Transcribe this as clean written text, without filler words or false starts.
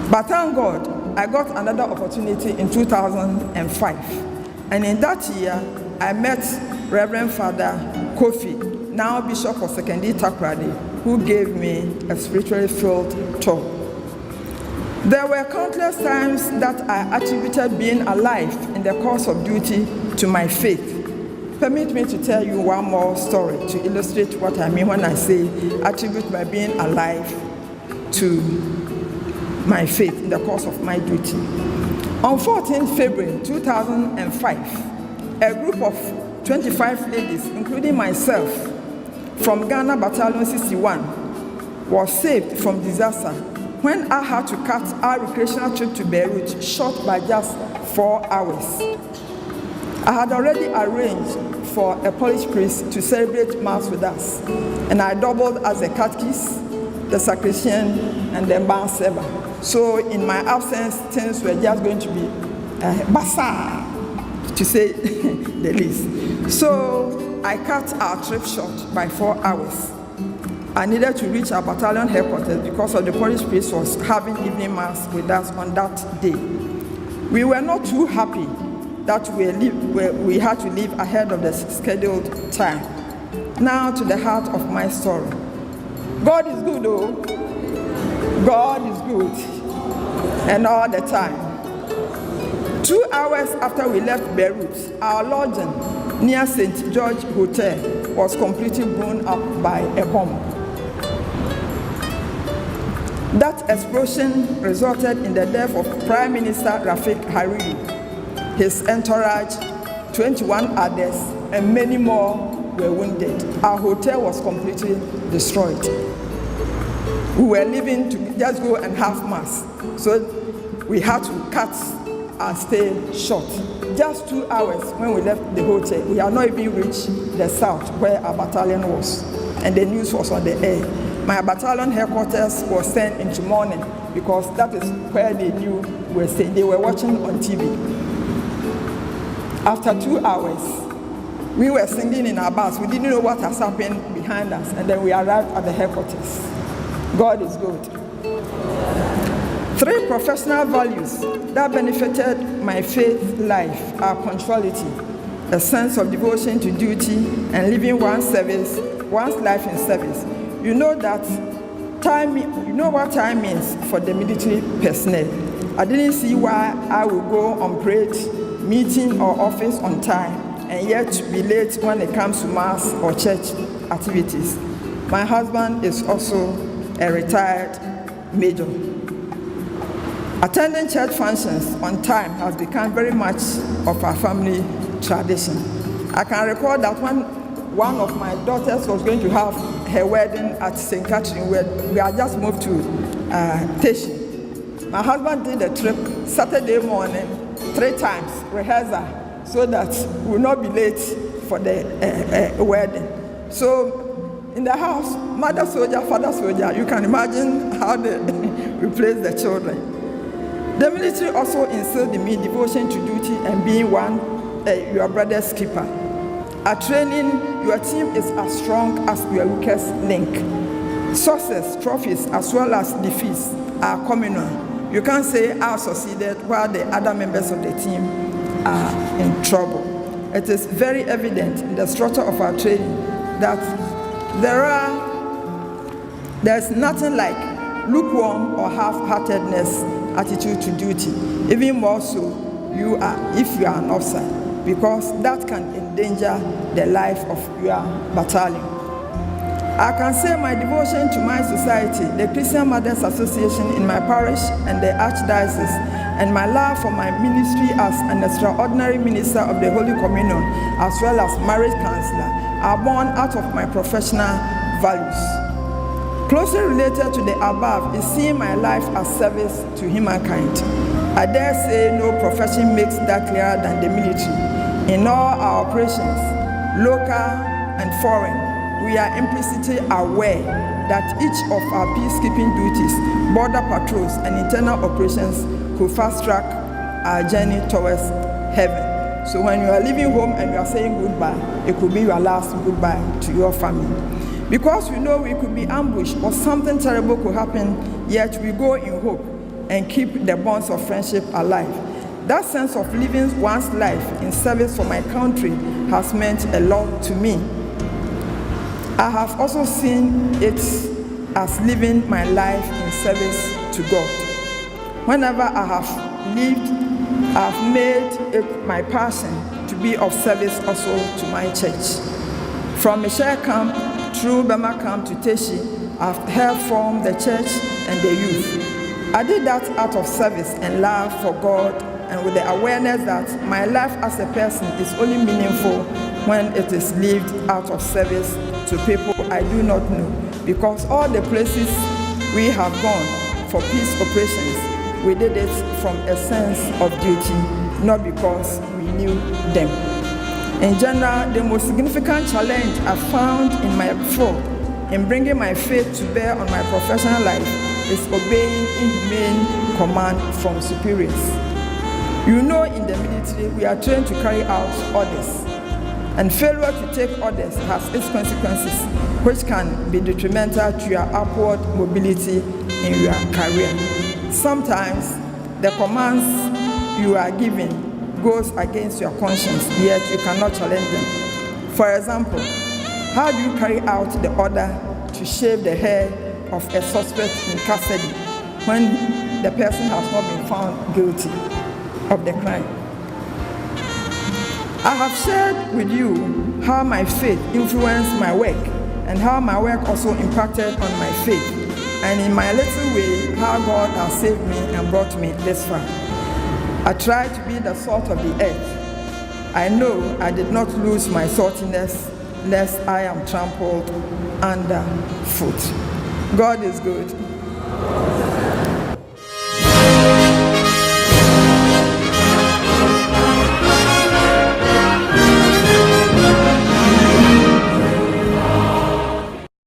But thank God, I got another opportunity in 2005. And in that year, I met Reverend Father Kofi, now Bishop of Secondary Takoradi, who gave me a spiritually filled tour. There were countless times that I attributed being alive in the course of duty to my faith. Permit me to tell you one more story to illustrate what I mean when I say attribute my being alive to my faith in the course of my duty. On 14th February 2005, a group of 25 ladies, including myself, from Ghana Battalion 61, was saved from disaster when I had to cut our recreational trip to Beirut short by just 4 hours. I had already arranged for a parish priest to celebrate Mass with us, and I doubled as the catechist, the sacristan, and the band server. So in my absence, things were just going to be bazaar, to say the least. So I cut our trip short by 4 hours. I needed to reach our battalion headquarters because of the parish priest was having evening Mass with us on that day. We were not too happy that we had to leave ahead of the scheduled time. Now to the heart of my story. God is good, oh. God is good. And all the time. 2 hours after we left Beirut, our lodging near St. George Hotel was completely blown up by a bomb. That explosion resulted in the death of Prime Minister Rafik Hariri, his entourage, 21 others, and many more were wounded. Our hotel was completely destroyed. We were leaving to just go and have Mass, so we had to cut our stay short. Just 2 hours when we left the hotel, we had not even reached the south where our battalion was, and the news was on the air. My battalion headquarters was sent into mourning because that is where they knew we were staying. They were watching on TV. After 2 hours, we were singing in our bus. We didn't know what has happened behind us, and then we arrived at the headquarters. God is good. 3 professional values that benefited my faith life are punctuality, a sense of devotion to duty, and living one's life in service. You know that time. You know what time means for the military personnel. I didn't see why I would go on parade, meeting, or office on time, and yet be late when it comes to Mass or church activities. My husband is also a retired major. Attending church functions on time has become very much of our family tradition. I can recall that when one of my daughters was going to have her wedding at St. Catherine, we had just moved to Teshi. My husband did a trip Saturday morning, 3 times rehearsal, so that we will not be late for the wedding. So in the house, mother soldier, father soldier, you can imagine how they replace the children. The military also instilled in me devotion to duty and being your brother's keeper. At training, your team is as strong as your weakest link. Success, trophies, as well as defeats are communal. You can't say I succeeded while the other members of the team are in trouble. It is very evident in the structure of our training that there's nothing like lukewarm or half-heartedness attitude to duty, even more so if you are an officer, because that can endanger the life of your battalion. I can say my devotion to my society, the Christian Mothers Association in my parish and the Archdiocese, and my love for my ministry as an extraordinary minister of the Holy Communion, as well as marriage counselor, are born out of my professional values. Closely related to the above is seeing my life as service to humankind. I dare say no profession makes that clearer than the military. In all our operations, local and foreign, we are implicitly aware that each of our peacekeeping duties, border patrols, and internal operations could fast-track our journey towards heaven. So when you are leaving home and you are saying goodbye, it could be your last goodbye to your family. Because we know we could be ambushed or something terrible could happen, yet we go in hope and keep the bonds of friendship alive. That sense of living one's life in service for my country has meant a lot to me. I have also seen it as living my life in service to God. Whenever I have lived, I have made it my passion to be of service also to my church. From Michelle Camp through Bema Camp to Teshi, I've helped form the church and the youth. I did that out of service and love for God, and with the awareness that my life as a person is only meaningful when it is lived out of service to people I do not know. Because all the places we have gone for peace operations, we did it from a sense of duty, not because we knew them. In general, the most significant challenge I found in my field in bringing my faith to bear on my professional life is obeying inhumane command from superiors. You know, in the military, we are trained to carry out orders, and failure to take orders has its consequences, which can be detrimental to your upward mobility in your career. Sometimes the commands you are given goes against your conscience, yet you cannot challenge them. For example, how do you carry out the order to shave the hair of a suspect in custody when the person has not been found guilty of the crime? I have shared with you how my faith influenced my work and how my work also impacted on my faith, and in my little way, how God has saved me and brought me this far. I try to be the salt of the earth. I know I did not lose my saltiness lest I am trampled underfoot. God is good.